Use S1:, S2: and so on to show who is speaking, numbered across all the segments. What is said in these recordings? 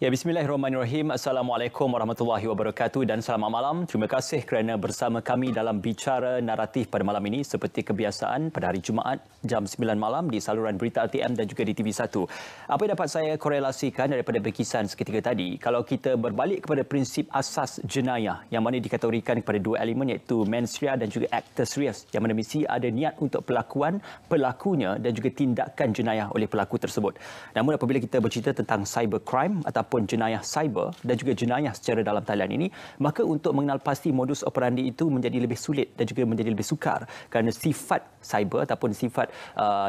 S1: Ya, bismillahirrahmanirrahim. Assalamualaikum warahmatullahi wabarakatuh dan selamat malam. Terima kasih kerana bersama kami dalam Bicara Naratif pada malam ini seperti kebiasaan pada hari Jumaat jam 9 malam di saluran Berita RTM dan juga di TV1. Apa yang dapat saya korelasikan daripada berkisan seketika tadi, kalau kita berbalik kepada prinsip asas jenayah yang mana dikategorikan kepada dua elemen iaitu mens rea dan juga actus reus, yang mana mesti ada niat untuk pelakunya dan juga tindakan jenayah oleh pelaku tersebut. Namun apabila kita bercerita tentang cybercrime ataupun jenayah cyber dan juga jenayah secara dalam talian ini, maka untuk mengenal pasti modus operandi itu menjadi lebih sulit dan juga menjadi lebih sukar kerana sifat cyber ataupun sifat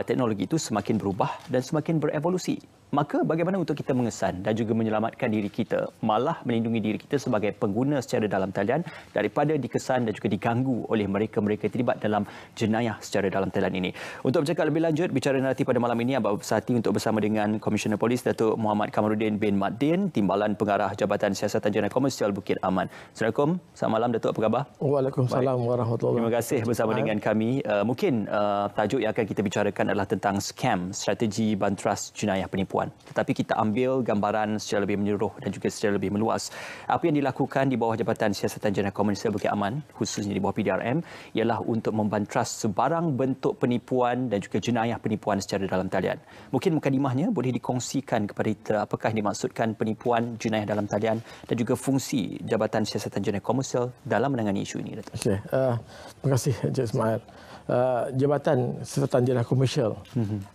S1: teknologi itu semakin berubah dan semakin berevolusi. Maka bagaimana untuk kita mengesan dan juga menyelamatkan diri kita, malah melindungi diri kita sebagai pengguna secara dalam talian daripada dikesan dan juga diganggu oleh mereka-mereka terlibat dalam jenayah secara dalam talian ini. Untuk bercakap lebih lanjut, Bicara Naratif pada malam ini, Abang bersati untuk bersama dengan Komisioner Polis Datuk Muhammad Kamarudin bin Maddin, Timbalan Pengarah Jabatan Siasatan Jenayah Komersial Bukit Aman. Assalamualaikum. Selamat malam Datuk, apa khabar?
S2: Waalaikumsalam warahmatullahi wabarakatuh.
S1: Terima kasih bersama dengan kami. Mungkin tajuk yang akan kita bicarakan adalah tentang scam, strategi banteras jenayah penipuan. Tetapi kita ambil gambaran secara lebih menyeluruh dan juga secara lebih meluas. Apa yang dilakukan di bawah Jabatan Siasatan Jenayah Komersial Bukit Aman, khususnya di bawah PDRM, ialah untuk membanteras sebarang bentuk penipuan dan juga jenayah penipuan secara dalam talian. Mungkin mukadimahnya boleh dikongsikan kepada kita apakah yang dimaksudkan penipuan jenayah dalam talian dan juga fungsi Jabatan Siasatan Jenayah Komersial dalam menangani isu ini, Datuk.
S2: Okey, terima kasih Encik Ismail. Jabatan Siasatan Jenayah Komersial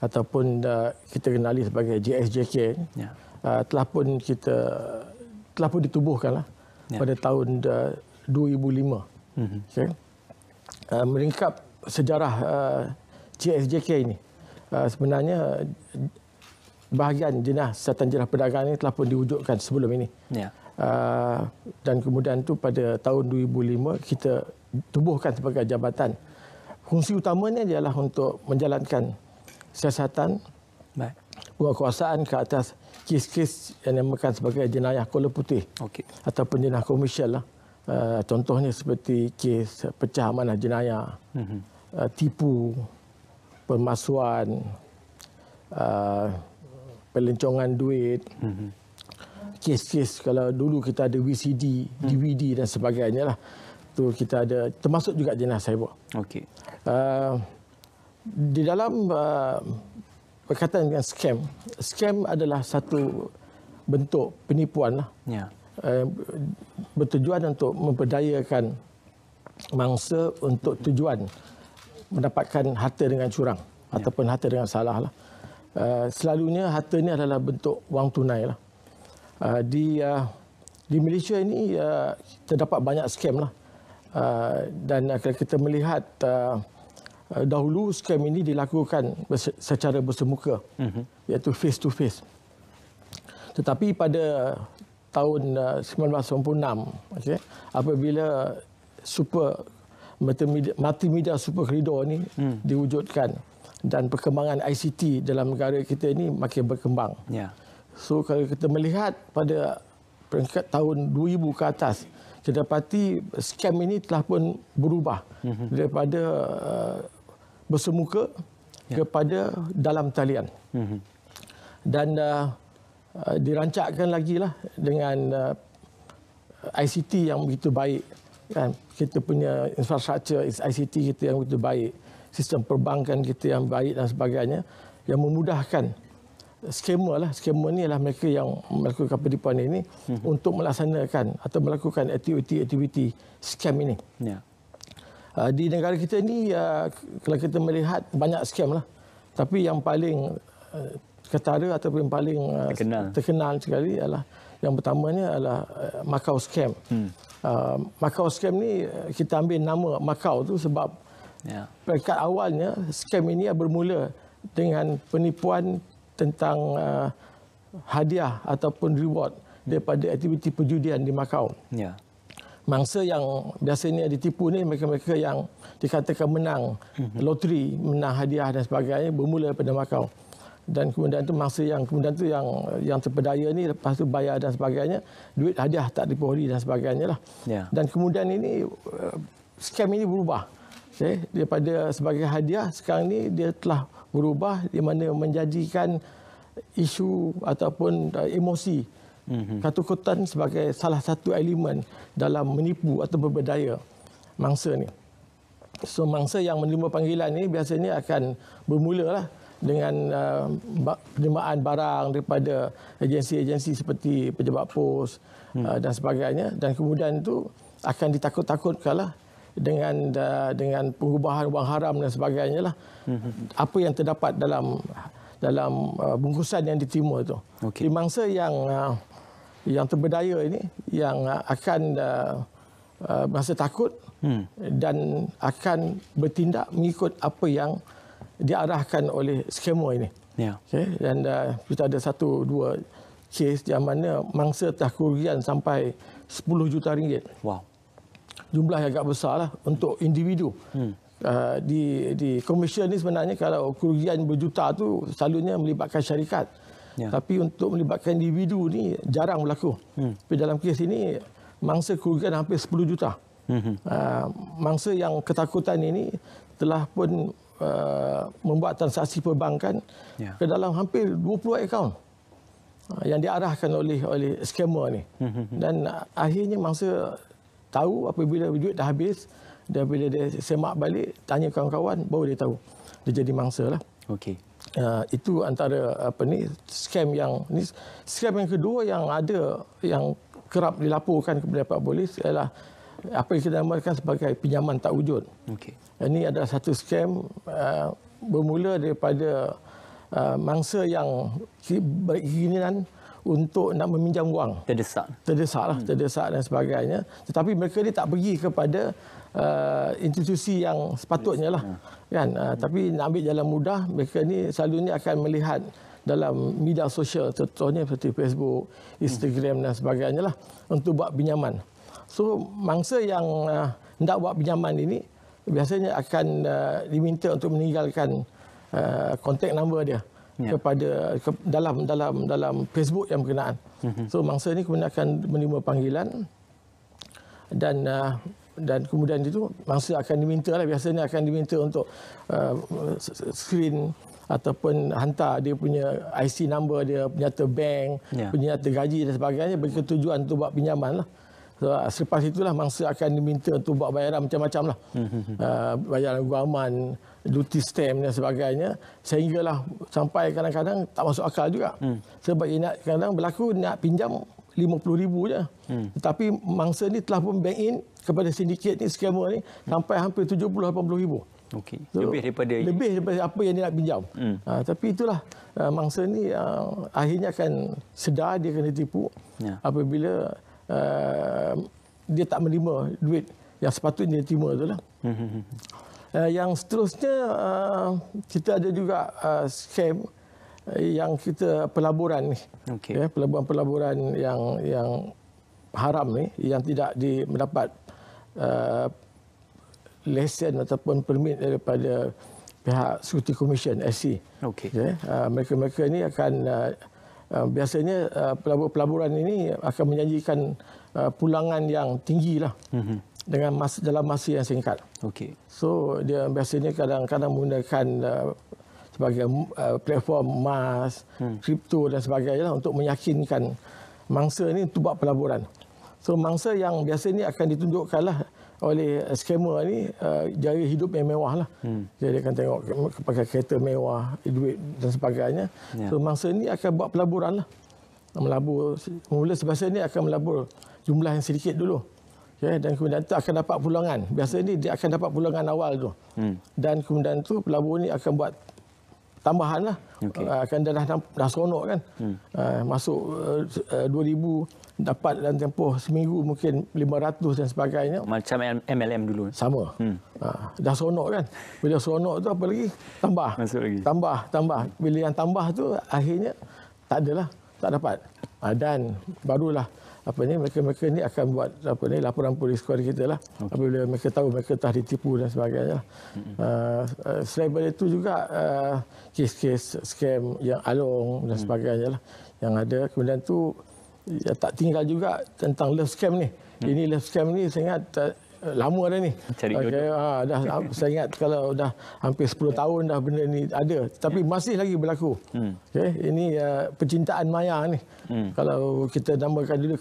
S2: ataupun kita kenali sebagai JSJK telah pun ditubuhkanlah pada tahun 2005. Okay. Meringkap sejarah JSJK ini, sebenarnya bahagian jenayah siasatan jenayah perdagangan ini telah pun diwujudkan sebelum ini. Dan kemudian tu pada tahun 2005 kita tubuhkan sebagai jabatan. Fungsi utamanya adalah untuk menjalankan siasatan penguasaan ke atas kes-kes yang dinamakan sebagai jenayah kola putih ataupun jenayah komersial lah. Contohnya seperti kes pecah amanah jenayah, tipu, pemalsuan, pelencongan duit, kes-kes kalau dulu kita ada VCD, DVD dan sebagainya lah. Tu kita ada, termasuk juga jenayah cyber. Di dalam berkaitan dengan scam adalah satu bentuk penipuan lah. Bertujuan untuk memperdayakan mangsa untuk tujuan mendapatkan harta dengan curang ataupun harta dengan salah lah. Selalunya harta ini adalah bentuk wang tunai lah. Di Malaysia ini terdapat banyak scam lah. Dan kalau kita melihat dahulu scam ini dilakukan secara bersemuka, iaitu face to face. Tetapi pada tahun 1996, apabila multimedia super koridor ini diwujudkan dan perkembangan ICT dalam negara kita ini makin berkembang. So kalau kita melihat pada peringkat tahun 2000 ke atas, kita dapati scam ini telah pun berubah daripada bersemuka kepada dalam talian. Dan dirancangkan lagi lah dengan ICT yang begitu baik. Kan? Kita punya infrastruktur ICT kita yang begitu baik, sistem perbankan kita yang baik dan sebagainya, yang memudahkan scammer ni adalah mereka yang melakukan penipuan ini untuk melaksanakan atau melakukan aktiviti scam ini. Di negara kita ini, kalau kita melihat banyak scam lah, tapi yang paling ketara ataupun paling terkenal sekali adalah yang pertamanya adalah Macau scam. Macau scam ni kita ambil nama Macau tu sebab peringkat awalnya scam ini bermula dengan penipuan tentang hadiah ataupun reward daripada aktiviti perjudian di Macau. Mangsa yang biasanya ditipu ni mereka-mereka yang dikatakan menang loteri, menang hadiah dan sebagainya bermula daripada Macau. Dan kemudian tu mangsa yang kemudian tu yang terpedaya ni lepas tu bayar dan sebagainya, duit hadiah tak diperoleh dan sebagainya lah. Dan kemudian ini scam ini berubah. Daripada sebagai hadiah, sekarang ni dia telah berubah di mana menjadikan isu ataupun emosi Ketakutan sebagai salah satu elemen dalam menipu atau berberdaya mangsa ni. So mangsa yang menerima panggilan ni biasanya akan bermula lah dengan penerimaan barang daripada agensi-agensi seperti pejabat pos dan sebagainya, dan kemudian itu akan ditakut-takutkanlah dengan pengubahan wang haram dan sebagainya lah. Apa yang terdapat dalam bungkusan yang diterima itu. Di mangsa yang terberdaya ini yang akan merasa takut dan akan bertindak mengikut apa yang diarahkan oleh skamer ini. Dan kita ada 1-2 kes yang mana mangsa telah kerugian sampai 10 juta ringgit.
S1: Wow.
S2: Jumlah yang agak besar lah untuk individu. Di komersial ni sebenarnya kalau kerugian berjuta tu selalunya melibatkan syarikat. Tapi untuk melibatkan individu ni jarang berlaku. Tapi dalam kes ini mangsa kerugian hampir 10 juta. Mangsa yang ketakutan ini telah pun membuat transaksi perbankan ke dalam hampir 20 akaun yang diarahkan oleh skamer ni. Dan akhirnya mangsa tahu apabila duit dah habis, dan bila dia semak balik tanya kawan-kawan baru dia tahu dia jadi mangsa lah. Itu antara scam yang kedua yang kerap dilaporkan kepada pihak polis ialah apa yang kita namakan sebagai pinjaman tak wujud. Ini adalah satu scam bermula daripada mangsa yang berkeinginan untuk nak meminjam wang. Terdesak dan sebagainya. Tetapi mereka ni tak pergi kepada institusi yang sepatutnya lah. Tapi nak ambil jalan mudah, mereka ni selalunya akan melihat dalam media sosial, contohnya seperti Facebook, Instagram dan sebagainya lah, untuk buat pinjaman. So mangsa yang hendak buat pinjaman ini biasanya akan diminta untuk meninggalkan kontak nombor dia kepada dalam Facebook yang berkenaan. So mangsa ni kemudian akan menerima panggilan dan kemudian itu mangsa akan diminta lah, biasanya akan diminta untuk screen ataupun hantar dia punya IC number dia, penyata bank, penyata gaji dan sebagainya bagi tujuan untuk buat pinjaman lah. So, selepas itulah mangsa akan diminta untuk buat bayaran macam-macam lah. Bayaran guaman, duty stamp dan sebagainya, sehinggalah sampai kadang-kadang tak masuk akal juga. Sebab kadang-kadang berlaku nak pinjam 50,000 je. Tetapi mangsa ni telah pun bank in kepada sindiket ni, scammer ni, sampai hampir 70-80,000. So, lebih daripada apa yang dia nak pinjam. Tapi itulah mangsa ni akhirnya akan sedar dia kena tipu apabila dia tak menerima duit yang sepatutnya dia terima tu lah. Yang seterusnya kita ada juga scam yang kita pelaburan ni. Pelaburan yang haram ni, yang tidak mendapat lesen ataupun permit daripada pihak Security Commission SC. Mereka-mereka ni akan biasanya pelaburan ini akan menjanjikan pulangan yang tinggi lah dalam masa yang singkat. So dia biasanya kadang-kadang menggunakan sebagai platform emas, kripto dan sebagainya untuk meyakinkan mangsa ni untuk buat pelaburan. So mangsa yang biasa ni akan ditunjukkanlah oleh skamer ni gaya hidup yang mewah lah. Jadi akan tengok pakai kereta mewah, duit dan sebagainya. So mangsa ni akan buat pelaburan lah. Melabur, mula sebiasanya akan melabur jumlah yang sedikit dulu. Dan kemudian tu akan dapat pulangan. Biasa ni dia akan dapat pulangan awal tu. Dan kemudian tu pelabur ni akan buat tambahan lah. Akan dah seronok kan. Masuk 2,000, dapat dalam tempoh seminggu mungkin 500 dan sebagainya.
S1: Macam MLM dulu.
S2: Sama. Dah seronok kan. Bila seronok tu apa lagi? Tambah.
S1: Masuk lagi.
S2: Tambah. Bila yang tambah tu akhirnya tak adalah. Tak dapat. Dan barulah mereka ni akan buat laporan polis kepada kita lah. Apabila mereka tahu mereka telah ditipu dan sebagainya. Selain daripada itu juga kes-kes scam yang along dan sebagainya lah yang ada. Kemudian tu tak tinggal juga tentang love scam ni. Ini love scam ni saya ingat lama dah ni.
S1: Cari jodoh.
S2: Dah saya ingat kalau dah hampir 10 tahun dah benda ni ada, tapi masih lagi berlaku. Ini percintaan maya ni. Kalau kita namakan dulu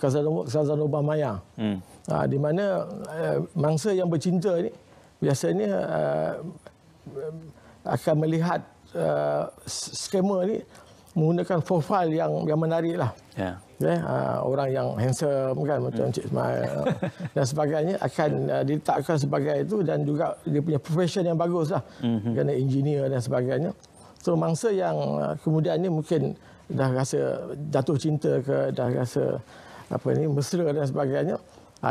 S2: Casanova Maya. Di mana mangsa yang bercinta ni biasanya akan melihat skamer ni menggunakan profil yang menarik lah. Orang yang handsome kan, macam Cik Ismail dan sebagainya akan diletakkan sebagai itu, dan juga dia punya profession yang bagus lah, kerana engineer dan sebagainya. So mangsa yang kemudian ni mungkin dah rasa jatuh cinta ke, dah rasa mesra dan sebagainya,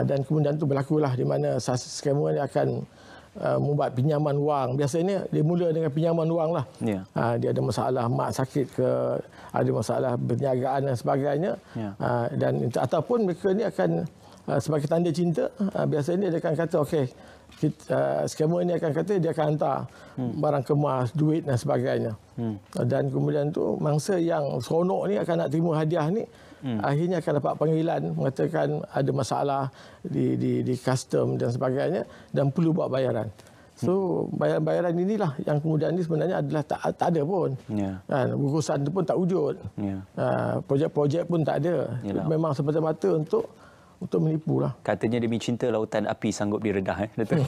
S2: dan kemudian tu berlakulah di mana skamer ni akan membuat pinjaman wang. Biasanya dia mula dengan pinjaman wang lah. Dia ada masalah mak sakit ke, ada masalah perniagaan dan sebagainya. Dan ataupun mereka ni akan sebagai tanda cinta, biasanya dia akan kata okey, skamer ni akan kata dia akan hantar barang kemas, duit dan sebagainya. Dan kemudian tu mangsa yang seronok ni akan nak terima hadiah ni, akhirnya akan dapat panggilan mengatakan ada masalah di custom dan sebagainya dan perlu buat bayaran. So bayaran inilah yang kemudian ni sebenarnya adalah tak ada pun. Kan, urusan tu pun tak wujud. Projek-projek pun tak ada. Memang semata-mata untuk menipu lah.
S1: Katanya demi cinta lautan api sanggup diredah. Datuk.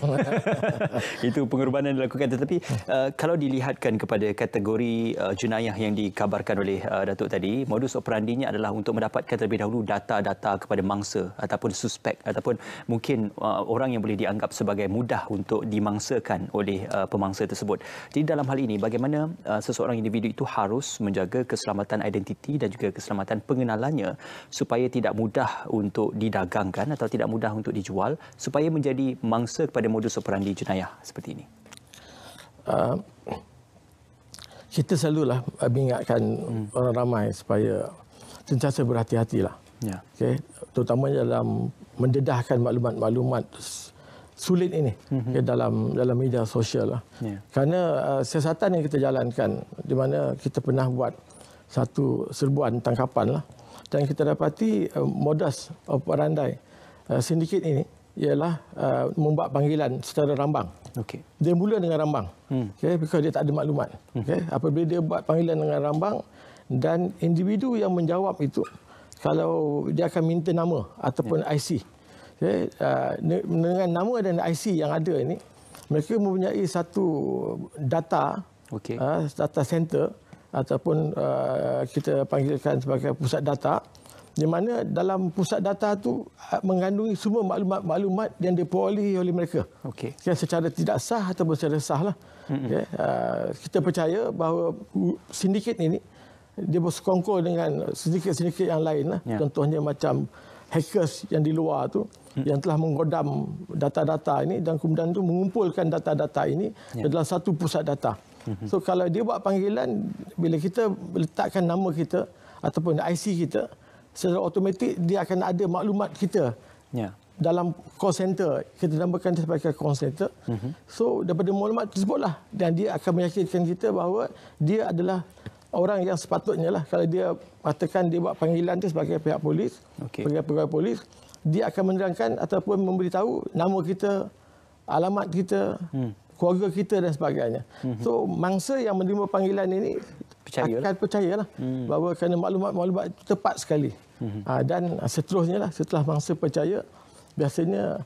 S1: Itu pengorbanan dilakukan. Tetapi kalau dilihatkan kepada kategori jenayah yang dikabarkan oleh Datuk tadi, modus operandinya adalah untuk mendapatkan terlebih dahulu data-data kepada mangsa ataupun suspek ataupun mungkin orang yang boleh dianggap sebagai mudah untuk dimangsakan oleh pemangsa tersebut. Jadi dalam hal ini bagaimana seseorang individu itu harus menjaga keselamatan identiti dan juga keselamatan pengenalannya supaya tidak mudah untuk didagangkan atau tidak mudah untuk dijual supaya menjadi mangsa kepada modus operandi jenayah seperti ini? Kita selalulah mengingatkan orang ramai supaya sentiasa berhati-hatilah. Terutamanya dalam mendedahkan maklumat-maklumat sulit ini dalam media sosial lah. Kerana siasatan yang kita jalankan, di mana kita pernah buat satu serbuan tangkapan lah, dan kita dapati modus operandi sindiket ini ialah membuat panggilan secara rambang. Dia mula dengan rambang. Because dia tak ada maklumat. Apabila dia buat panggilan dengan rambang dan individu yang menjawab itu, kalau dia akan minta nama ataupun IC. Dengan nama dan IC yang ada ini, mereka mempunyai satu data, data center ataupun kita panggilkan sebagai pusat data, di mana dalam pusat data itu mengandungi semua maklumat-maklumat yang diperolehi oleh mereka. Secara tidak sah ataupun secara sah lah. Kita percaya bahawa sindiket ini dia bersekongkol dengan sindiket-sindiket yang lain lah. Contohnya macam hackers yang di luar tu yang telah menggodam data-data ini dan kemudian tu mengumpulkan data-data ini dalam satu pusat data. So kalau dia buat panggilan, bila kita letakkan nama kita ataupun IC kita, secara automatik dia akan ada maklumat kita dalam call center. Kita namakan dia sebagai call center. So daripada maklumat tersebutlah, dan dia akan meyakinkan kita bahawa dia adalah orang yang sepatutnya lah. Kalau dia katakan dia buat panggilan tu sebagai pihak polis, pegawai polis, dia akan menerangkan ataupun memberitahu nama kita, alamat kita, keluarga kita dan sebagainya. So mangsa yang menerima panggilan ini akan percayalah bahawa kerana maklumat-maklumat tepat sekali. Dan seterusnya lah, setelah mangsa percaya, biasanya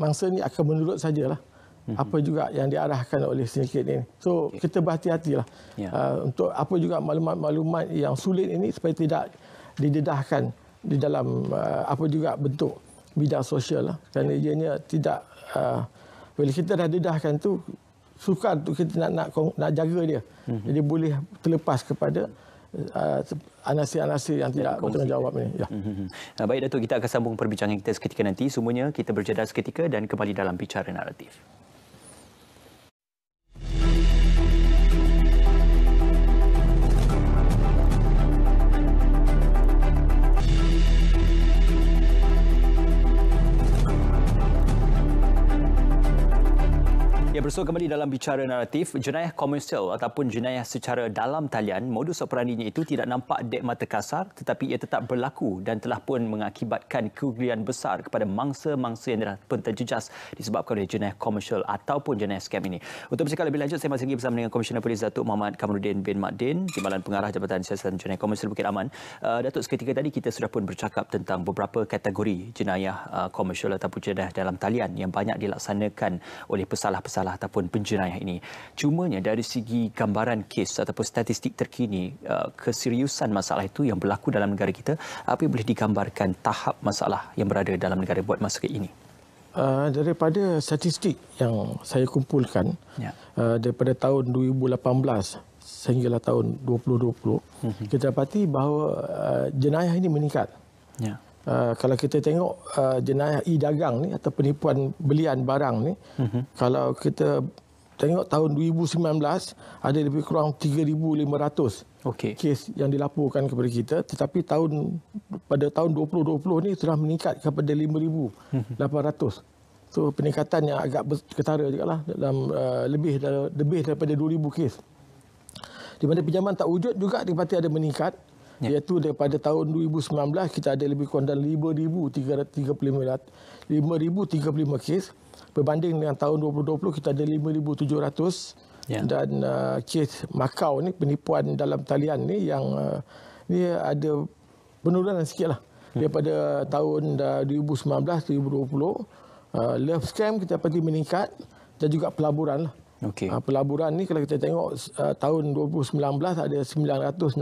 S1: mangsa ni akan menurut sajalah apa juga yang diarahkan oleh sindiket ini. So kita berhati-hatilah untuk apa juga maklumat-maklumat yang sulit ini supaya tidak didedahkan di dalam apa juga bentuk media sosial lah. Kerana ianya tidak bila kita dah dedahkan tu, sukar untuk kita nak jaga dia. Jadi boleh terlepas kepada anasir-anasir yang tidak bertanggungjawab ini. Baik Datuk, kita akan sambung perbincangan kita seketika nanti. Semuanya kita berjeda seketika dan kembali dalam Bicara Naratif. Bersua kembali dalam Bicara Naratif, jenayah komersial ataupun jenayah secara dalam talian, modus operandinya itu tidak nampak dek mata kasar tetapi ia tetap berlaku dan telah pun mengakibatkan kerugian besar kepada mangsa-mangsa yang telah pun terjejas disebabkan oleh jenayah komersial ataupun jenayah scam ini. Untuk bercakap lebih lanjut, saya masih lagi bersama dengan Komisioner Polis Datuk Muhammad Kamaluddin bin Makdin, Timbalan Pengarah Jabatan Siasatan Jenayah Komersial Bukit Aman. Datuk, seketika tadi kita sudah pun bercakap tentang beberapa kategori jenayah komersial ataupun jenayah dalam talian yang banyak dilaksanakan oleh pesalah-pesalah ataupun penjenayah ini. Cumanya dari segi gambaran kes ataupun statistik terkini, keseriusan masalah itu yang berlaku dalam negara kita, apa yang boleh digambarkan tahap masalah yang berada dalam negara buat masa ini?
S2: Daripada statistik yang saya kumpulkan, daripada tahun 2018 sehinggalah tahun 2020, kita dapati bahawa jenayah ini meningkat. Kalau kita tengok jenayah e-dagang ni atau penipuan belian barang ni, kalau kita tengok tahun 2019 ada lebih kurang 3,500 kes yang dilaporkan kepada kita, tetapi pada tahun 2020 ni sudah meningkat kepada 5,800. So peningkatan yang agak ketara jugalah, dalam lebih daripada 2,000 kes. Di mana pinjaman tak wujud juga dipati ada meningkat. Iaitu daripada tahun 2019 kita ada lebih kurang dalam 5,035 kes, berbanding dengan tahun 2020 kita ada 5,700. Dan kes Makau ni, penipuan dalam talian ni, yang ni ada penurunan sikitlah daripada tahun 2019-2020. Love scam kita dapati meningkat, dan juga pelaburan lah. Pelaburan ni kalau kita tengok tahun 2019 ada 966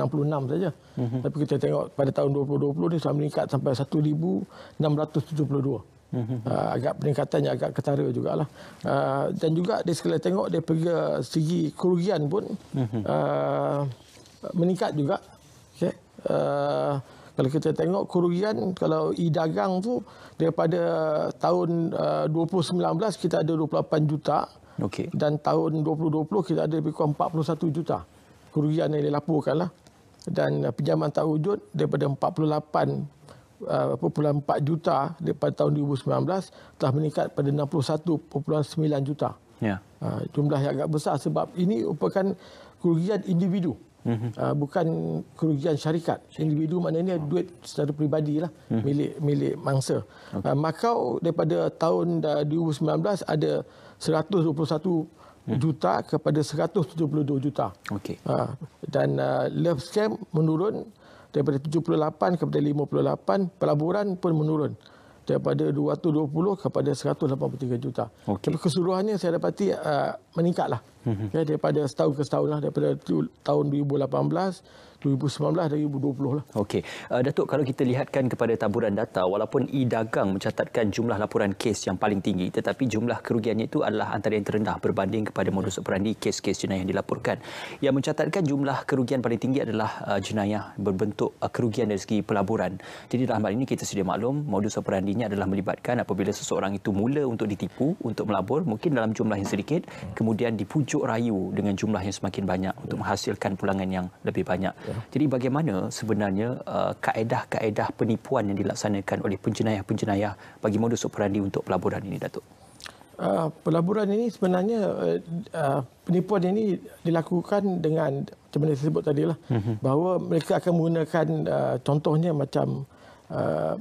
S2: saja. Tapi kita tengok pada tahun 2020 ni sudah meningkat sampai 1,672. Agak peningkatan yang agak ketara jugalah. Dan juga dari sekali tengok daripada segi kerugian pun meningkat juga. Kalau kita tengok kerugian, kalau e-dagang tu daripada tahun 2019 kita ada 28 juta. Dan tahun 2020 kita ada lebih kurang 41 juta kerugian yang dilaporkan lah. Dan pinjaman tak wujud daripada 48.4 juta daripada tahun 2019 telah meningkat pada 61.9 juta. Jumlah yang agak besar, sebab ini merupakan kerugian individu. Bukan kerugian syarikat. Individu maknanya duit secara peribadi lah, milik mangsa. Makau daripada tahun 2019 ada 121 juta kepada 172 juta. Dan love scam menurun daripada 78 kepada 58. Pelaburan pun menurun daripada 220 kepada 183 juta. Tapi keseluruhannya saya dapati meningkatlah. Daripada setahun ke setahun lah, daripada tahun 2018, 2019 dan 2020 lah.
S1: Datuk, kalau kita lihatkan kepada taburan data, walaupun e-dagang mencatatkan jumlah laporan kes yang paling tinggi, tetapi jumlah kerugiannya itu adalah antara yang terendah berbanding kepada modus operandi kes-kes jenayah yang dilaporkan. Yang mencatatkan jumlah kerugian paling tinggi adalah jenayah berbentuk kerugian dari segi pelaburan. Jadi dalam hal ini kita sedia maklum, modus operandinya adalah melibatkan apabila seseorang itu mula untuk ditipu, untuk melabur, mungkin dalam jumlah yang sedikit, kemudian dipujuk rayu dengan jumlah yang semakin banyak untuk menghasilkan pulangan yang lebih banyak. Jadi bagaimana sebenarnya kaedah-kaedah penipuan yang dilaksanakan oleh penjenayah-penjenayah bagi modus operandi untuk pelaburan ini, Datuk?
S2: Pelaburan ini sebenarnya penipuan ini dilakukan dengan, macam mana saya sebut tadi lah, bahawa mereka akan menggunakan contohnya macam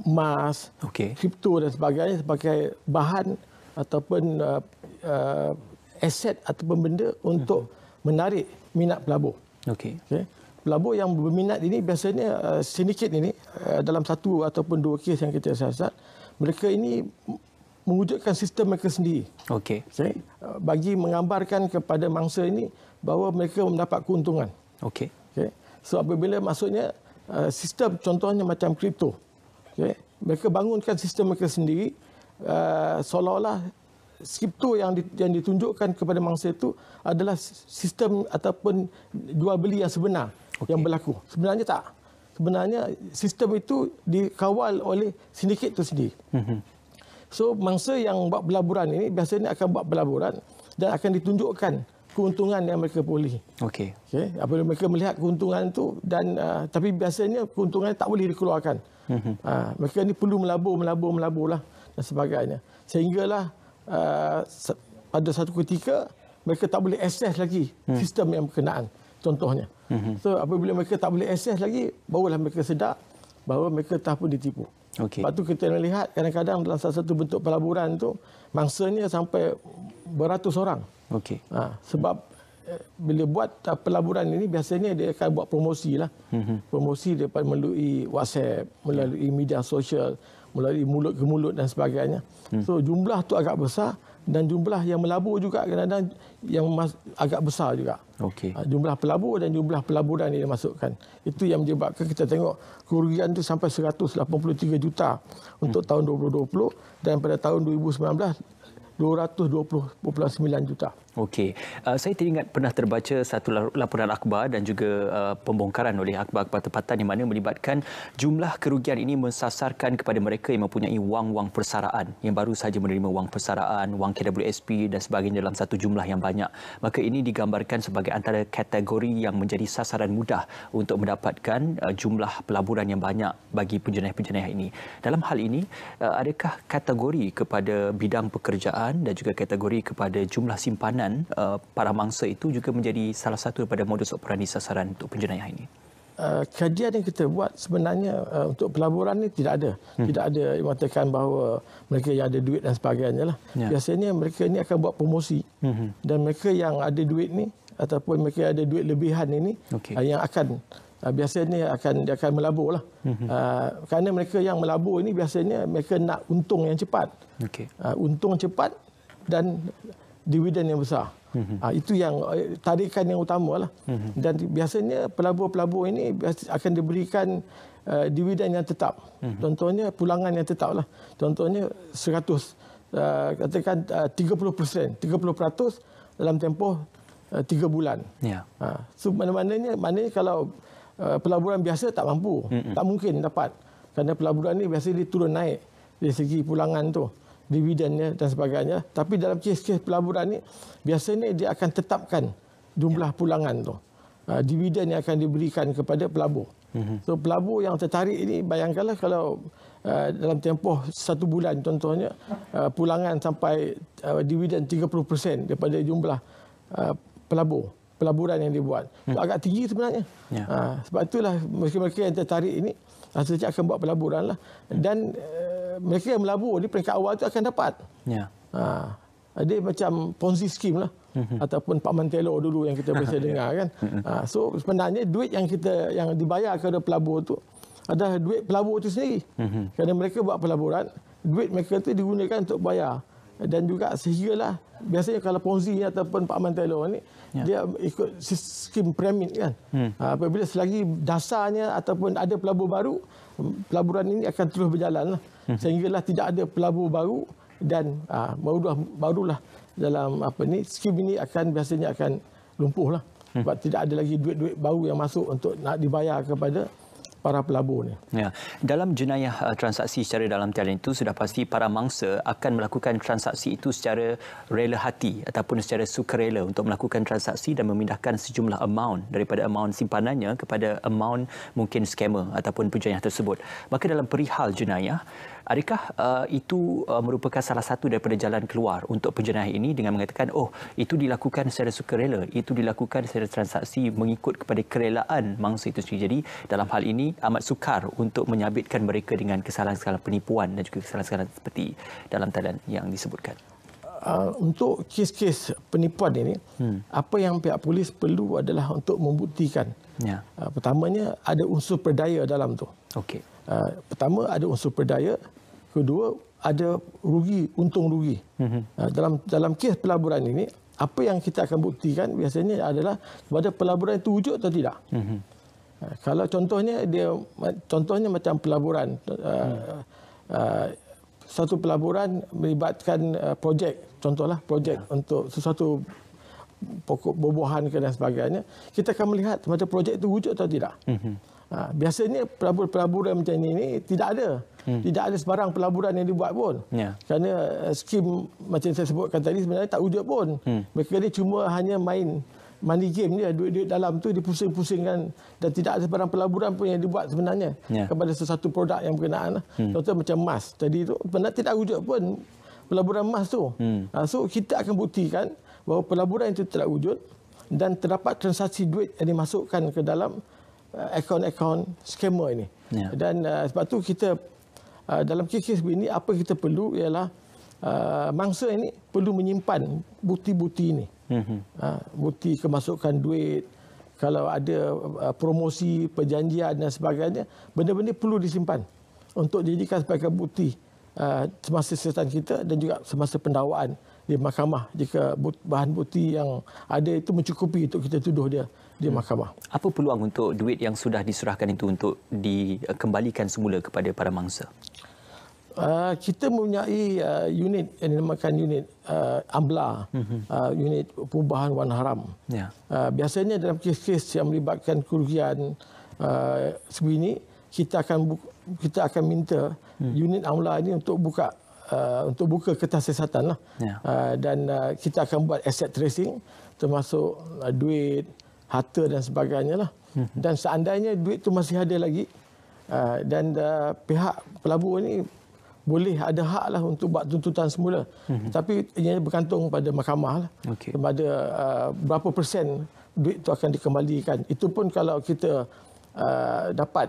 S2: emas, kripto dan sebagainya sebagai bahan ataupun aset ataupun benda untuk menarik minat pelabur. Pelabur yang berminat ini biasanya sindiket ini dalam satu ataupun dua kes yang kita siasat, mereka ini mewujudkan sistem mereka sendiri. Bagi menggambarkan kepada mangsa ini bahawa mereka mendapat keuntungan. So apabila maksudnya sistem contohnya macam kripto. Mereka bangunkan sistem mereka sendiri, seolah-olah kripto yang ditunjukkan kepada mangsa itu adalah sistem ataupun jual beli yang sebenar yang berlaku. Sebenarnya tak. Sebenarnya sistem itu dikawal oleh sindiket itu sendiri. So mangsa yang buat pelaburan ini biasanya akan buat pelaburan dan akan ditunjukkan keuntungan yang mereka perolehi. Apabila mereka melihat keuntungan itu, dan tapi biasanya keuntungan tak boleh dikeluarkan. Mereka ni perlu melabur lah dan sebagainya. Sehinggalah pada satu ketika mereka tak boleh akses lagi sistem yang berkenaan, contohnya. So apabila mereka tak boleh akses lagi, barulah mereka sedar bahawa mereka telah pun ditipu. Sebab tu kita melihat kadang-kadang dalam salah satu bentuk pelaburan tu mangsanya sampai beratus orang. Sebab bila buat pelaburan ini biasanya dia akan buat promosi lah. Promosi daripada melalui WhatsApp, melalui media sosial, melalui mulut ke mulut dan sebagainya. So jumlah tu agak besar dan jumlah yang melabur juga kadang-kadang yang agak besar juga. Jumlah pelabur dan jumlah pelaburan yang dimasukkan. Itu yang menyebabkan kita tengok kerugian tu sampai 183 juta untuk tahun 2020 dan pada tahun 2019 220.9 juta.
S1: Saya teringat pernah terbaca satu laporan akhbar dan juga pembongkaran oleh akhbar-akhbar tempatan yang mana melibatkan jumlah kerugian ini mensasarkan kepada mereka yang mempunyai wang-wang persaraan, yang baru saja menerima wang persaraan, wang KWSP dan sebagainya dalam satu jumlah yang banyak. Maka ini digambarkan sebagai antara kategori yang menjadi sasaran mudah untuk mendapatkan jumlah pelaburan yang banyak bagi penjenayah-penjenayah ini. Dalam hal ini, adakah kategori kepada bidang pekerjaan dan juga kategori kepada jumlah simpanan para mangsa itu juga menjadi salah satu daripada modus operandi sasaran untuk penjenayah ini?
S2: Kajian yang kita buat sebenarnya untuk pelaburan ini tidak ada. Tidak ada yang mengatakan bahawa mereka yang ada duit dan sebagainya lah. Biasanya mereka ini akan buat promosi dan mereka yang ada duit ni ataupun mereka yang ada duit lebihan ini yang akan biasanya dia akan melabur lah. Kerana mereka yang melabur ini biasanya mereka nak untung yang cepat. Untung cepat dan dividen yang besar. Itu yang tarikan yang utama lah. Dan biasanya pelabur-pelabur ini akan diberikan dividen yang tetap. Contohnya pulangan yang tetap lah. Contohnya 100, katakan 30% dalam tempoh 3 bulan. So maknanya kalau pelaburan biasa tak mampu, tak mungkin dapat. Kerana pelaburan ni biasanya dia turun naik dari segi pulangan tu, dividennya dan sebagainya. Tapi dalam kes-kes pelaburan ni biasanya dia akan tetapkan jumlah pulangan tu. Dividen yang akan diberikan kepada pelabur. So pelabur yang tertarik ini, bayangkanlah kalau dalam tempoh 1 bulan contohnya pulangan sampai dividen 30% daripada jumlah pelaburan yang dibuat. Agak tinggi sebenarnya. Sebab itulah mereka-mereka yang tertarik ini sejak akan buat pelaburan lah. Dan mereka yang melabur di peringkat awal itu akan dapat. Dia macam Ponzi scheme lah. Ataupun Pak Mantelo dulu yang kita biasa dengar kan. So sebenarnya duit yang dibayar kepada pelabur tu adalah duit pelabur itu sendiri. Kerana mereka buat pelaburan, duit mereka itu digunakan untuk bayar. Dan juga sehinggalah biasanya kalau Ponzi ataupun Pak Mantelo ni dia ikut skim piramid kan. Apabila selagi dasarnya ataupun ada pelabur baru, pelaburan ini akan terus berjalan lah. Sehinggalah tidak ada pelabur baru dan barulah dalam skim ini biasanya akan lumpuh lah. Sebab tidak ada lagi duit-duit baru yang masuk untuk nak dibayar kepada para pelabur ni.
S1: Dalam jenayah transaksi secara dalam talian itu sudah pasti para mangsa akan melakukan transaksi itu secara rela hati ataupun secara sukarela untuk melakukan transaksi dan memindahkan sejumlah amount daripada amount simpanannya kepada amount mungkin scammer ataupun penjenayah tersebut. Maka dalam perihal jenayah, adakah itu merupakan salah satu daripada jalan keluar untuk penjenayah ini dengan mengatakan itu dilakukan secara sukarela, itu dilakukan secara transaksi mengikut kepada kerelaan mangsa itu sendiri. Jadi dalam hal ini amat sukar untuk menyabitkan mereka dengan kesalahan-kesalahan penipuan dan juga kesalahan-kesalahan seperti dalam talian yang disebutkan.
S2: Untuk kes-kes penipuan ini, apa yang pihak polis perlu adalah untuk membuktikan. Pertamanya ada unsur perdaya dalam tu. Pertama ada unsur perdaya, kedua ada untung rugi. Dalam kes pelaburan ini, apa yang kita akan buktikan biasanya adalah whether pelaburan itu wujud atau tidak. Kalau contohnya macam pelaburan, satu pelaburan melibatkan projek, contohlah projek untuk sesuatu pokok buah-buahan dan sebagainya, kita akan melihat whether projek itu wujud atau tidak. Biasanya pelaburan macam ini tidak ada. Tidak ada sebarang pelaburan yang dibuat pun. Kerana skim macam saya sebutkan tadi sebenarnya tak wujud pun. Mereka ni cuma hanya main money game dia, duit-duit dalam tu dipusing-pusingkan dan tidak ada sebarang pelaburan pun yang dibuat sebenarnya kepada sesuatu produk yang berkenaan. Contoh macam emas tadi tu sebenarnya tidak wujud pun pelaburan emas tu. So kita akan buktikan bahawa pelaburan itu tidak wujud dan terdapat transaksi duit yang dimasukkan ke dalam akaun-akaun scammer ini. Ya. Dan sebab tu kita dalam kes-kes begini apa kita perlu ialah mangsa ini perlu menyimpan bukti-bukti ini. Bukti kemasukan duit, kalau ada promosi, perjanjian dan sebagainya, benda-benda perlu disimpan untuk dijadikan sebagai bukti semasa siasatan kita dan juga semasa pendakwaan di mahkamah jika bahan bukti yang ada itu mencukupi untuk kita tuduh dia di mahkamah.
S1: Apa peluang untuk duit yang sudah diserahkan itu untuk dikembalikan semula kepada para mangsa?
S2: Kita mempunyai unit yang dinamakan unit AMBLA, unit perubahan wang haram. Ya. Biasanya dalam kes-kes yang melibatkan kerugian sebegini, kita akan minta unit AMBLA ini untuk buka kertas siasatan lah. Ya. Dan kita akan buat asset tracing termasuk duit, harta dan sebagainya lah. Dan seandainya duit itu masih ada lagi dan pihak pelabur ini boleh ada hak lah untuk buat tuntutan semula. Tapi ia bergantung pada mahkamah lah. Okay. Kepada berapa persen duit itu akan dikembalikan. Itu pun kalau kita dapat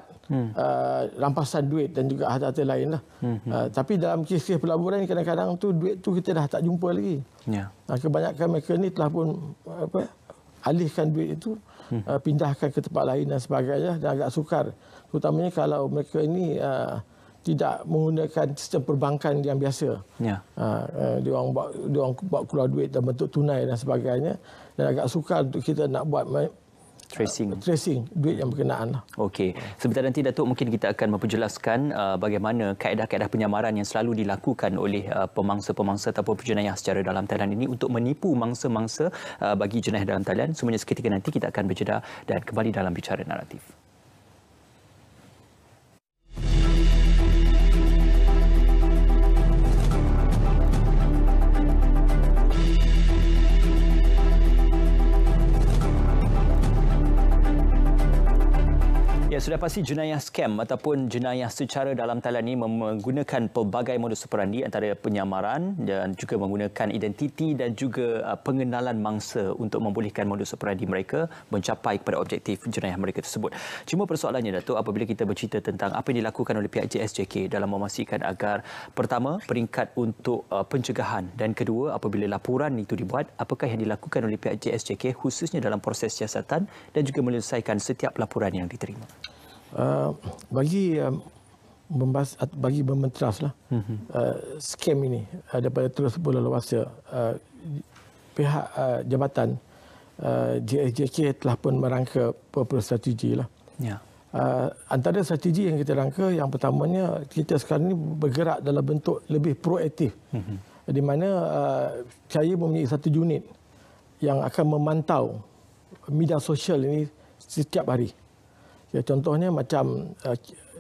S2: rampasan duit dan juga harta-harta lain lah. Tapi dalam kes-kes pelaburan kadang-kadang tu duit tu kita dah tak jumpa lagi. Yeah. Kebanyakan mereka ni telah pun alihkan duit itu, pindahkan ke tempat lain dan sebagainya, dan agak sukar. Terutamanya kalau mereka ini tidak menggunakan sistem perbankan yang biasa. Ya. Dia orang buat keluar duit dalam bentuk tunai dan sebagainya, dan agak sukar untuk kita nak buat tracing duit yang berkenaan.
S1: Okey. Sebentar nanti Datuk mungkin kita akan memperjelaskan bagaimana kaedah-kaedah penyamaran yang selalu dilakukan oleh pemangsa-pemangsa ataupun penjenayah secara dalam talian ini untuk menipu mangsa-mangsa bagi jenayah dalam talian. Semuanya seketika nanti kita akan berjeda dan kembali dalam Bicara Naratif. Sudah pasti jenayah scam ataupun jenayah secara dalam talian ini menggunakan pelbagai modus operandi antara penyamaran dan juga menggunakan identiti dan juga pengenalan mangsa untuk membolehkan modus operandi mereka mencapai kepada objektif jenayah mereka tersebut. Cuma persoalannya Datuk, apabila kita bercerita tentang apa yang dilakukan oleh pihak JSJK dalam memastikan agar pertama peringkat untuk pencegahan dan kedua apabila laporan itu dibuat, apakah yang dilakukan oleh pihak JSJK khususnya dalam proses siasatan dan juga menyelesaikan setiap laporan yang diterima?
S2: Bagi mementras lah skam ini daripada terus bola luasa, pihak jabatan JSJK telah pun merangka beberapa strategi lah. Ya. Antara strategi yang kita rangka, yang pertamanya kita sekarang ini bergerak dalam bentuk lebih proaktif, di mana saya mempunyai satu unit yang akan memantau media sosial ini setiap hari. Ya, contohnya macam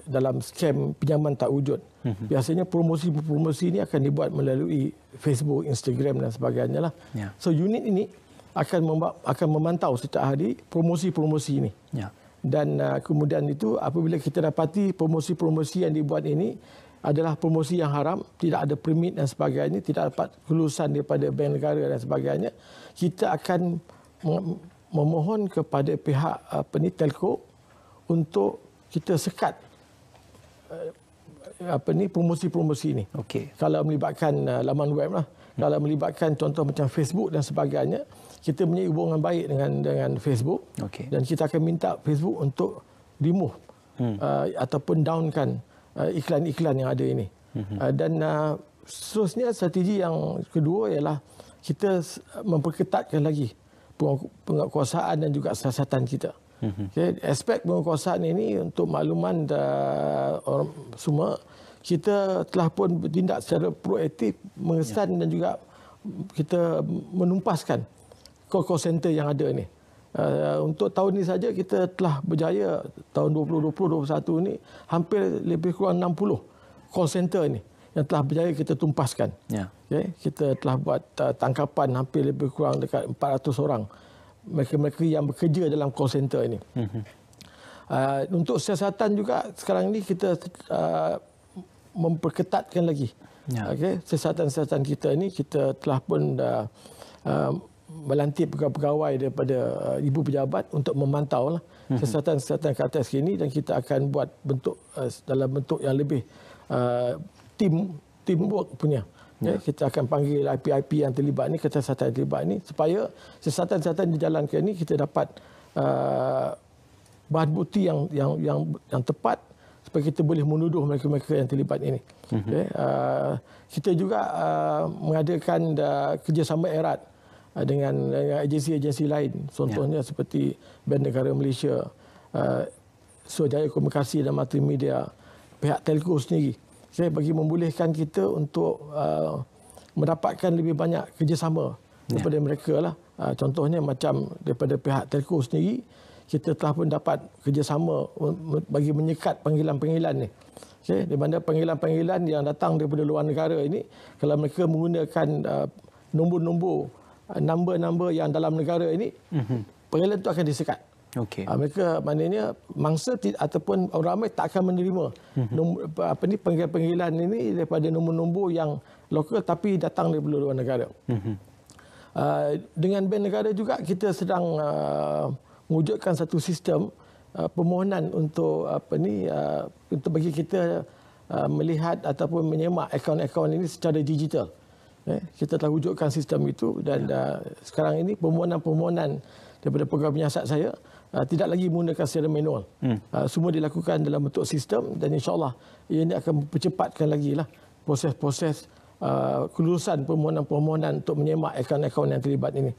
S2: dalam skam pinjaman tak wujud. Biasanya promosi-promosi ini akan dibuat melalui Facebook, Instagram dan sebagainya lah. Ya. So unit ini akan memantau setiap hari promosi-promosi ini. Ya. Dan kemudian itu apabila kita dapati promosi-promosi yang dibuat ini adalah promosi yang haram, tidak ada permit dan sebagainya, tidak dapat kelulusan daripada bank negara dan sebagainya, kita akan memohon kepada pihak telco untuk kita sekat promosi-promosi ini. Okay. Kalau melibatkan laman web lah, kalau melibatkan contoh macam Facebook dan sebagainya, kita punya hubungan baik dengan Facebook. Okay. Dan kita akan minta Facebook untuk remove ataupun downkan iklan-iklan yang ada ini. Dan seterusnya strategi yang kedua ialah kita memperketatkan lagi penguasaan dan juga siasatan kita. Okay, aspek penguasaan ini untuk makluman orang semua, kita telah pun bertindak secara proaktif, mengesan dan juga kita menumpaskan call center yang ada ini. Untuk tahun ini saja kita telah berjaya, tahun 2020-2021 ini hampir lebih kurang 60 call center ini yang telah berjaya kita tumpaskan. Yeah. Okay, kita telah buat tangkapan hampir lebih kurang dekat 400 orang. Mereka-mereka yang bekerja dalam call center ini. Untuk siasatan juga sekarang ini kita memperketatkan lagi. Ya. Okay? Siasatan-siasatan kita ini kita telah pun melantik pegawai daripada ibu pejabat untuk memantau lah siasatan-siasatan ke atas ini, dan kita akan buat bentuk dalam bentuk yang lebih teamwork punya. Kita akan panggil IP-IP yang terlibat ni, siasatan yang terlibat ni, supaya siasatan-siasatan dijalankan ni kita dapat bahan bukti yang tepat supaya kita boleh menuduh mereka-mereka yang terlibat ini. Kita juga mengadakan kerjasama erat dengan agensi-agensi lain. Contohnya seperti Bank Negara Malaysia, Suruhanjaya Komunikasi dan Multimedia, pihak telco sendiri. Bagi membolehkan kita untuk mendapatkan lebih banyak kerjasama daripada mereka lah. Contohnya macam daripada pihak telco sendiri, kita telah pun dapat kerjasama bagi menyekat panggilan-panggilan ni. Di mana panggilan-panggilan yang datang daripada luar negara ini, kalau mereka menggunakan nombor yang dalam negara ini, panggilan itu akan disekat. Mereka maknanya mangsa ataupun orang ramai tak akan menerima panggilan-panggilan ini daripada nombor-nombor yang lokal tapi datang daripada luar negara. Dengan Bank Negara juga kita sedang mewujudkan satu sistem permohonan untuk untuk bagi kita melihat ataupun menyemak akaun-akaun ini secara digital. Kita telah wujudkan sistem itu, dan sekarang ini permohonan-permohonan daripada program penyiasat saya tidak lagi menggunakan secara manual. Semua dilakukan dalam bentuk sistem, dan insya-Allah ini akan mempercepatkan lagi lah proses-proses kelulusan permohonan-permohonan untuk menyemak akaun-akaun yang terlibat ini.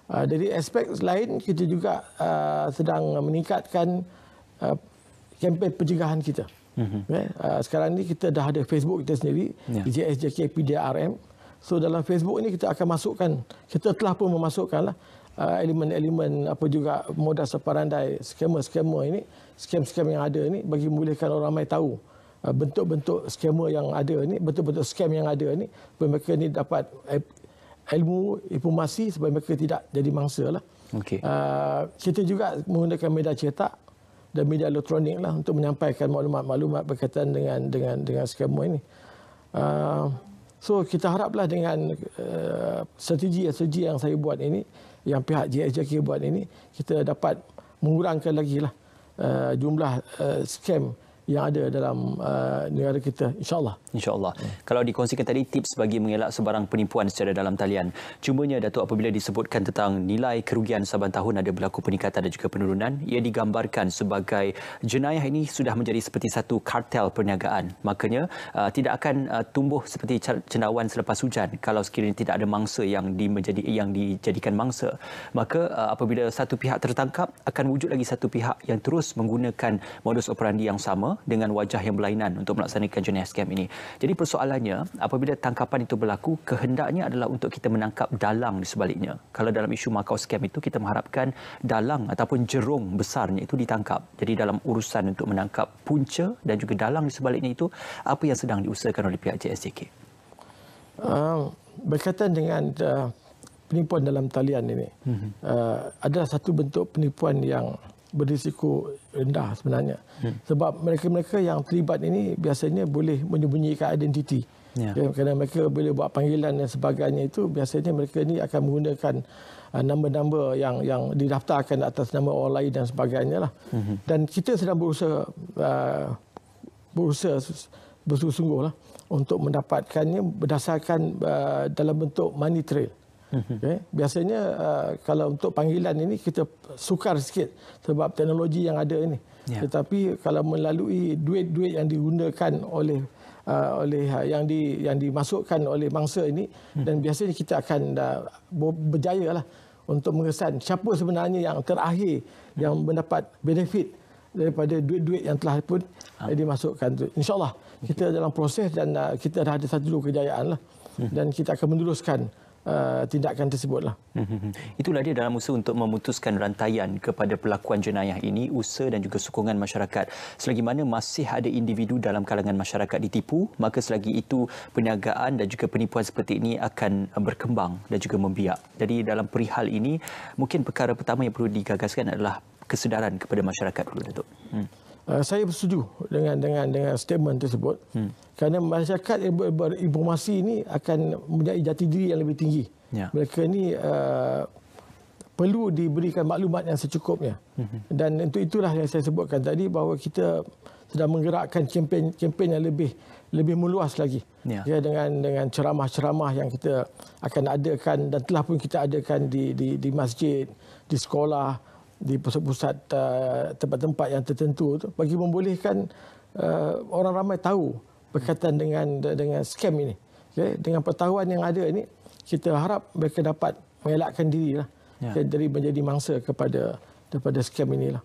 S2: Dari aspek lain, kita juga sedang meningkatkan kempen pencegahan kita. Sekarang ni kita dah ada Facebook kita sendiri, JSJK PDRM. So dalam Facebook ini kita akan masukkan, kita telah pun memasukkan lah elemen-elemen apa juga modus operandi skema-skema ini, skam-skam yang ada ini, bagi membolehkan orang ramai tahu bentuk-bentuk skema yang ada ini, bentuk-bentuk skam yang ada ini, supaya mereka ni dapat ilmu, informasi supaya mereka tidak jadi mangsa lah. Kita juga menggunakan media cetak dan media elektronik lah untuk menyampaikan maklumat-maklumat berkaitan dengan skema ini. So kita haraplah dengan strategi yang saya buat ini, yang pihak JSJK buat ini, kita dapat mengurangkan lagi lah jumlah skam yang ada dalam negara kita, insya-Allah.
S1: Insya-Allah. Kalau dikongsikan tadi tips bagi mengelak sebarang penipuan secara dalam talian. Cumanya Datuk, apabila disebutkan tentang nilai kerugian saban tahun ada berlaku peningkatan dan juga penurunan, ia digambarkan sebagai jenayah ini sudah menjadi seperti satu kartel perniagaan. Makanya tidak akan tumbuh seperti cendawan selepas hujan kalau sekiranya tidak ada mangsa yang dijadikan mangsa. Maka apabila satu pihak tertangkap, akan wujud lagi satu pihak yang terus menggunakan modus operandi yang sama dengan wajah yang berlainan untuk melaksanakan jenayah scam ini. Jadi persoalannya, apabila tangkapan itu berlaku, kehendaknya adalah untuk kita menangkap dalang di sebaliknya. Kalau dalam isu Makau scam itu, kita mengharapkan dalang ataupun jerung besarnya itu ditangkap. Jadi dalam urusan untuk menangkap punca dan juga dalang di sebaliknya itu, apa yang sedang diusahakan oleh pihak JSJK?
S2: Berkaitan dengan penipuan dalam talian ini, adalah satu bentuk penipuan yang berisiko rendah sebenarnya. Sebab mereka-mereka yang terlibat ini biasanya boleh menyembunyikan identiti. Kerana mereka boleh buat panggilan dan sebagainya, itu biasanya mereka ni akan menggunakan nombor-nombor yang didaftarkan atas nama orang lain dan sebagainya lah. Dan kita sedang berusaha bersungguh-sungguh lah untuk mendapatkannya berdasarkan dalam bentuk money trail. Biasanya kalau untuk panggilan ini kita sukar sikit sebab teknologi yang ada ini. Tetapi kalau melalui duit-duit yang digunakan oleh yang dimasukkan oleh mangsa ini, dan biasanya kita akan berjaya lah untuk mengesan siapa sebenarnya yang terakhir yang mendapat benefit daripada duit-duit yang telah pun dimasukkan. InsyaAllah kita dalam proses, dan kita dah ada satu kejayaan lah, dan kita akan meneruskan tindakan tersebutlah.
S1: Itulah dia dalam usaha untuk memutuskan rantaian kepada pelakuan jenayah ini, usaha dan juga sokongan masyarakat. Selagi mana masih ada individu dalam kalangan masyarakat ditipu, maka selagi itu perniagaan dan juga penipuan seperti ini akan berkembang dan juga membiak. Jadi dalam perihal ini, mungkin perkara pertama yang perlu digagaskan adalah kesedaran kepada masyarakat dulu, Datuk.
S2: Saya bersetuju dengan statement tersebut. Kerana masyarakat yang berinformasi ini akan mempunyai jati diri yang lebih tinggi Mereka ni perlu diberikan maklumat yang secukupnya. Dan untuk itulah yang saya sebutkan tadi bahawa kita sedang menggerakkan kempen yang lebih meluas lagi. Dengan ceramah-ceramah yang kita akan adakan dan telah pun kita adakan di masjid, di sekolah, di pusat-pusat tempat-tempat yang tertentu tu, bagi membolehkan orang ramai tahu berkaitan dengan skam ini. Dengan pengetahuan yang ada ini, kita harap mereka dapat mengelakkan diri dari menjadi mangsa daripada skam inilah.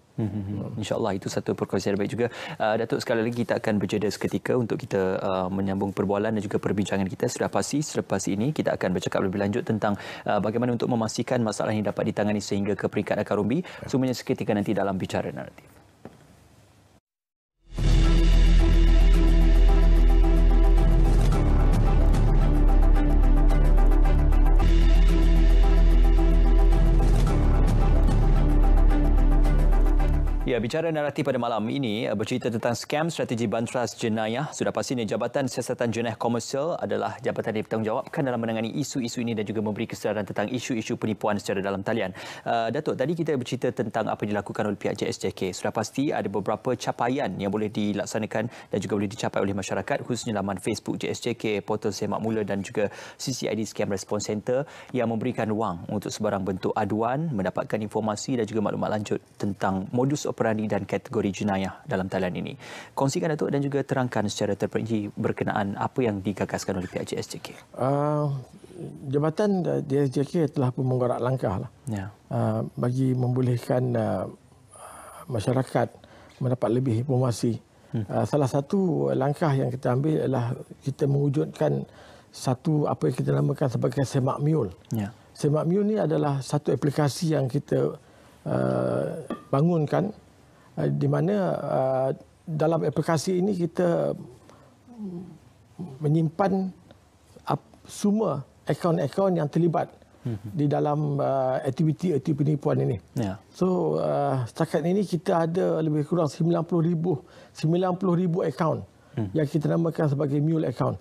S1: InsyaAllah itu satu perkongsian baik juga. Datuk, sekali lagi kita akan berjeda seketika untuk kita menyambung perbualan dan juga perbincangan kita. Sudah pasti selepas ini kita akan bercakap lebih lanjut tentang bagaimana untuk memastikan masalah ini dapat ditangani sehingga ke peringkat akar umbi. Semuanya seketika nanti dalam Bicara Naratif. Ya, Bicara Naratif pada malam ini bercerita tentang skam strategi banteras jenayah. Sudah pastinya Jabatan Siasatan Jenayah Komersial adalah jabatan yang bertanggungjawabkan dalam menangani isu-isu ini dan juga memberi kesedaran tentang isu-isu penipuan secara dalam talian. Datuk, tadi kita bercerita tentang apa yang dilakukan oleh pihak JSJK. Sudah pasti ada beberapa capaian yang boleh dilaksanakan dan juga boleh dicapai oleh masyarakat, khususnya laman Facebook JSJK, portal Semak Mula dan juga CCID Scam Response Center yang memberikan ruang untuk sebarang bentuk aduan, mendapatkan informasi dan juga maklumat lanjut tentang modus operandi dan kategori jenayah dalam talian ini. Kongsikan, Datuk, dan juga terangkan secara terperinci berkenaan apa yang digagaskan oleh pihak JSJK.
S2: Jabatan JSJK telah pun menggerak langkah bagi membolehkan masyarakat mendapat lebih informasi. Salah satu langkah yang kita ambil adalah kita mewujudkan satu apa yang kita namakan sebagai Semak Mule. Semak Mule ni adalah satu aplikasi yang kita bangunkan, di mana dalam aplikasi ini kita menyimpan semua akaun-akaun yang terlibat di dalam aktiviti penipuan ini. So setakat ini kita ada lebih kurang 90,000 akaun yang kita namakan sebagai mule account.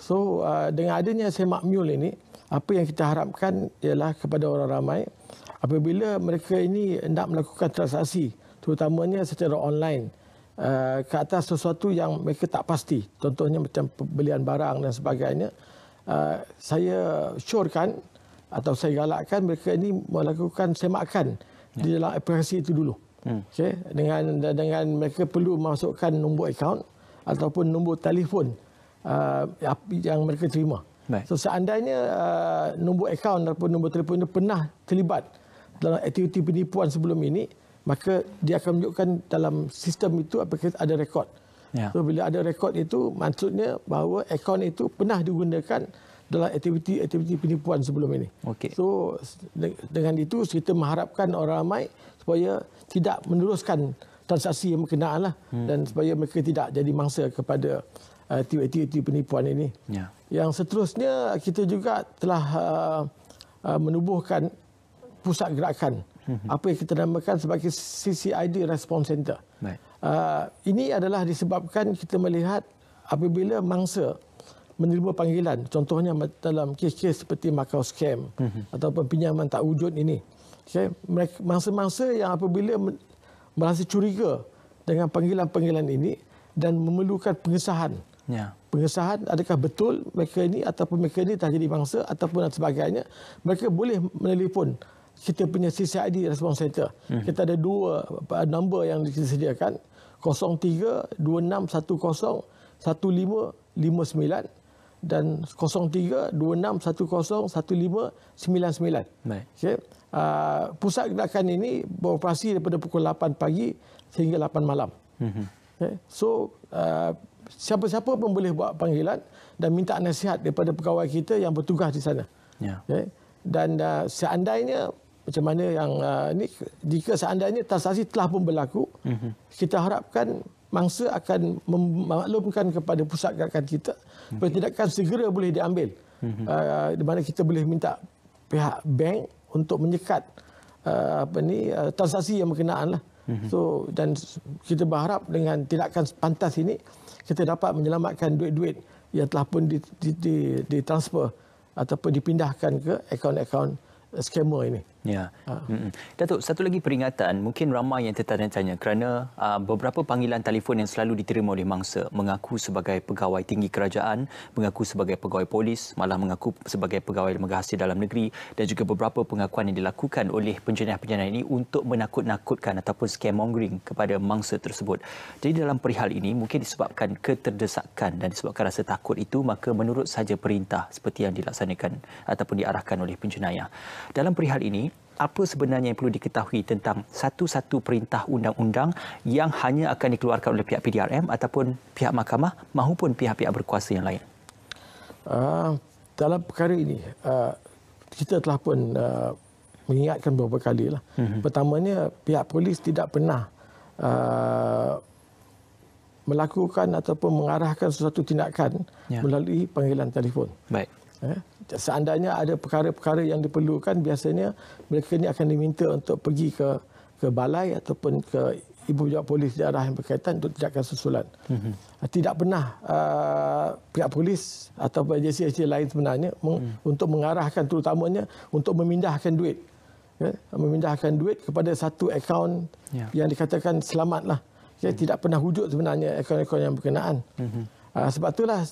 S2: So dengan adanya Semak Mule ini, apa yang kita harapkan ialah kepada orang ramai, apabila mereka ini hendak melakukan transaksi, terutamanya secara online, ke atas sesuatu yang mereka tak pasti, contohnya macam pembelian barang dan sebagainya, saya syorkan atau saya galakkan mereka ini melakukan semakan di dalam aplikasi itu dulu. Dengan mereka perlu memasukkan nombor akaun ataupun nombor telefon yang mereka terima. So seandainya nombor akaun ataupun nombor telefon itu pernah terlibat dalam aktiviti penipuan sebelum ini, maka dia akan menunjukkan dalam sistem itu apakah ada rekod. So bila ada rekod itu, maksudnya bahawa akaun itu pernah digunakan dalam aktiviti penipuan sebelum ini. So dengan itu kita mengharapkan orang ramai supaya tidak meneruskan transaksi yang berkenaan dan supaya mereka tidak jadi mangsa kepada aktiviti penipuan ini. Yang seterusnya, kita juga telah menubuhkan pusat gerakan, apa yang kita namakan sebagai CCID Response Center. Ini adalah disebabkan kita melihat apabila mangsa menerima panggilan, contohnya dalam kes-kes seperti Macau Scam ataupun pinjaman tak wujud ini. Mangsa-mangsa yang apabila merasa curiga dengan panggilan-panggilan ini dan memerlukan pengesahan. Pengesahan adakah betul mereka ini ataupun mereka ini telah jadi mangsa ataupun dan sebagainya, mereka boleh menelefon kita punya CCID Response Center. Kita ada dua nombor yang kita sediakan, 03-2610-1559 dan 03-2610-1599. Pusat gerakan ini beroperasi daripada pukul 8 pagi sehingga 8 malam. So siapa-siapa pun boleh buat panggilan dan minta nasihat daripada pegawai kita yang bertugas di sana. Dan seandainya macam mana yang ini, jika seandainya transaksi telah pun berlaku, kita harapkan mangsa akan memaklumkan kepada pusat gerakan kita supaya tindakan segera boleh diambil, di mana kita boleh minta pihak bank untuk menyekat transaksi yang berkenaan lah. So dan kita berharap dengan tindakan pantas ini kita dapat menyelamatkan duit-duit yang telah pun ditransfer ataupun dipindahkan ke akaun-akaun scammer ini.
S1: Ya. Datuk, satu lagi peringatan, mungkin ramai yang tertanya-tanya kerana beberapa panggilan telefon yang selalu diterima oleh mangsa mengaku sebagai pegawai tinggi kerajaan, mengaku sebagai pegawai polis, malah mengaku sebagai pegawai lembaga hasil dalam negeri, dan juga beberapa pengakuan yang dilakukan oleh penjenayah-penjenayah ini untuk menakut-nakutkan ataupun scaremongering kepada mangsa tersebut. Jadi dalam perihal ini mungkin disebabkan keterdesakan dan disebabkan rasa takut itu, maka menurut saja perintah seperti yang dilaksanakan ataupun diarahkan oleh penjenayah. Dalam perihal ini, apa sebenarnya yang perlu diketahui tentang satu-satu perintah undang-undang yang hanya akan dikeluarkan oleh pihak PDRM ataupun pihak mahkamah maupun pihak-pihak berkuasa yang lain?
S2: Dalam perkara ini, kita telah pun mengingatkan beberapa kali lah. Pertamanya, pihak polis tidak pernah melakukan ataupun mengarahkan sesuatu tindakan melalui panggilan telefon.
S1: Baik.
S2: Seandainya ada perkara-perkara yang diperlukan, biasanya mereka ini akan diminta untuk pergi ke balai ataupun ke ibu pejabat polis daerah yang berkaitan untuk tindakan susulan. Tidak pernah pihak polis atau agensi-agensi lain sebenarnya untuk mengarahkan, terutamanya untuk memindahkan duit. Memindahkan duit kepada satu akaun yang dikatakan selamatlah. Tidak pernah wujud sebenarnya akaun-akaun yang berkenaan. Sebab itulah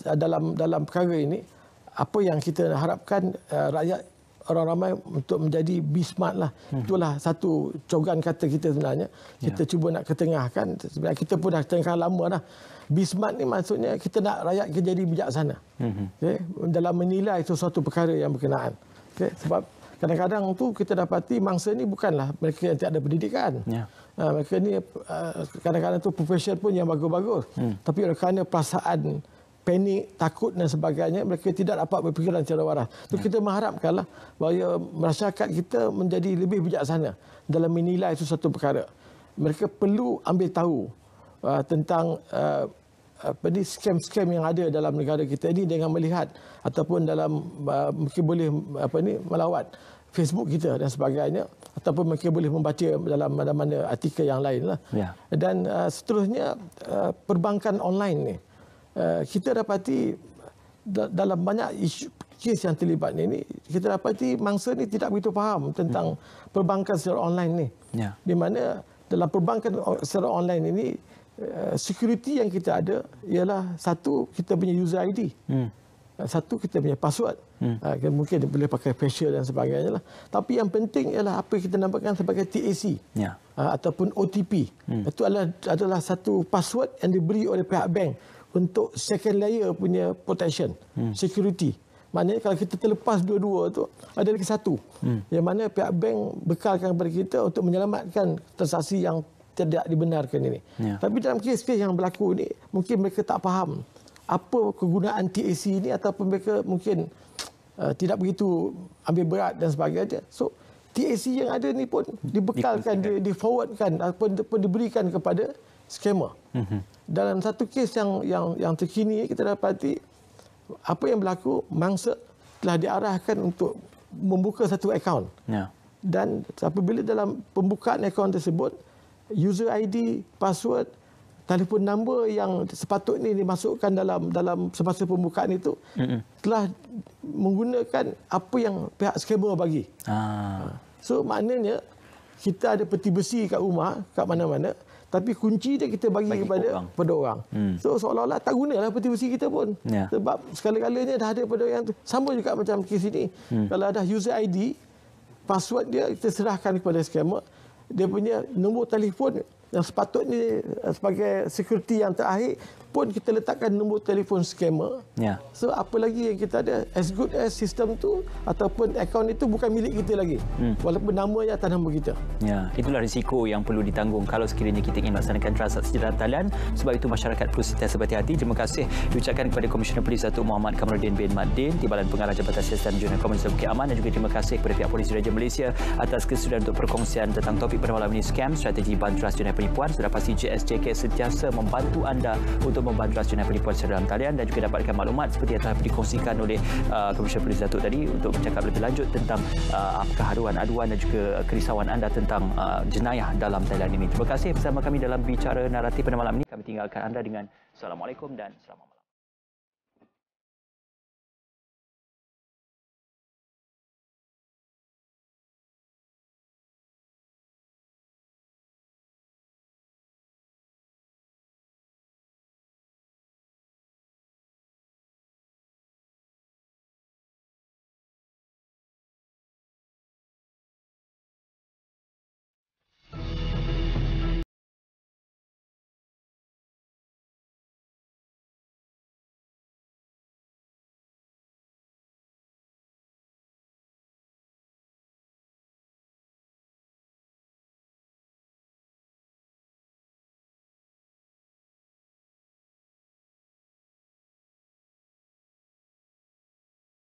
S2: dalam perkara ini, apa yang kita harapkan rakyat, orang ramai untuk menjadi be smart lah. Itulah satu cogan kata kita sebenarnya. Kita cuba nak ketengahkan. Sebenarnya kita pun dah tengah lama dah. Be smart ni maksudnya kita nak rakyat jadi bijaksana. Dalam menilai sesuatu perkara yang berkenaan. Sebab kadang-kadang tu kita dapati mangsa ni bukanlah mereka yang tidak ada pendidikan. Mereka ni kadang-kadang tu profession pun yang bagus-bagus. Tapi kerana perasaan panik, takut dan sebagainya, mereka tidak dapat berfikiran secara waras. So, kita mengharapkanlah bahawa masyarakat kita menjadi lebih bijaksana dalam menilai sesuatu perkara. Mereka perlu ambil tahu tentang scam-scam yang ada dalam negara kita ini dengan melihat ataupun dalam mungkin boleh melawat Facebook kita dan sebagainya, ataupun mereka boleh membaca dalam mana-mana artikel yang lain lah. Dan seterusnya, perbankan online ni, kita dapati dalam banyak isu kes yang terlibat ini, kita dapati mangsa ni tidak begitu faham tentang perbankan secara online ni. Di mana dalam perbankan secara online ini, security yang kita ada ialah satu, kita punya user ID. Satu, kita punya password. Mungkin boleh pakai facial dan sebagainya lah. Tapi yang penting ialah apa yang kita namakan sebagai TAC ataupun OTP. Itu adalah satu password yang diberi oleh pihak bank untuk second layer punya protection, security. Maknanya kalau kita terlepas dua-dua tu, ada lagi satu. Yang mana pihak bank bekalkan kepada kita untuk menyelamatkan transaksi yang tidak dibenarkan ini. Tapi dalam kes-kes yang berlaku ni, mungkin mereka tak faham apa kegunaan TAC ini, ataupun mereka mungkin tidak begitu ambil berat dan sebagainya. So, TAC yang ada ni pun dibekalkan, di-forwardkan ataupun diberikan kepada scammer. Dalam satu kes yang terkini, kita dapati apa yang berlaku, mangsa telah diarahkan untuk membuka satu akaun. Dan apabila dalam pembukaan akaun tersebut, user ID, password, telefon number yang sepatutnya dimasukkan dalam semasa pembukaan itu telah menggunakan apa yang pihak scammer bagi. So maknanya kita ada peti besi kat rumah, kat mana-mana, tapi kunci dia kita bagi kepada orang. So seolah-olah tak gunalah peti besi kita pun. Sebab sekali-kalanya dah ada pada yang tu. Sama juga macam kes ini. Kalau ada user ID, password dia kita serahkan kepada scammer, dia punya nombor telefon yang sepatutnya sebagai security yang terakhir pun kita letakkan nombor telefon scammer. So apa lagi yang kita ada, as good as sistem tu ataupun akaun itu bukan milik kita lagi. Walaupun namanya atas nama kita.
S1: Itulah risiko yang perlu ditanggung kalau sekiranya kita ingin melaksanakan transaksi dalam talian. Sebab itu masyarakat perlu sentiasa berhati-hati. Terima kasih diucapkan kepada Komisioner Polis Datuk Muhammad Kamarudin bin Madin, Timbalan Pengarah Jabatan Siasatan Jurnal Komunitas Bukit Aman, dan juga terima kasih kepada pihak Polis Diraja Malaysia atas kesudahan untuk perkongsian tentang topik pada malam ini, scam, strategi bantuan jenayah penipuan. Sudah pasti JSJK sentiasa membantu anda untuk membantu jenayah penipuan secara dalam talian, dan juga dapatkan maklumat seperti yang telah dikongsikan oleh Komisioner Polis Datuk tadi untuk bercakap lebih lanjut tentang apakah aduan dan juga kerisauan anda tentang jenayah dalam talian ini. Terima kasih bersama kami dalam Bicara Naratif pada malam ini. Kami tinggalkan anda dengan Assalamualaikum dan selamat malam.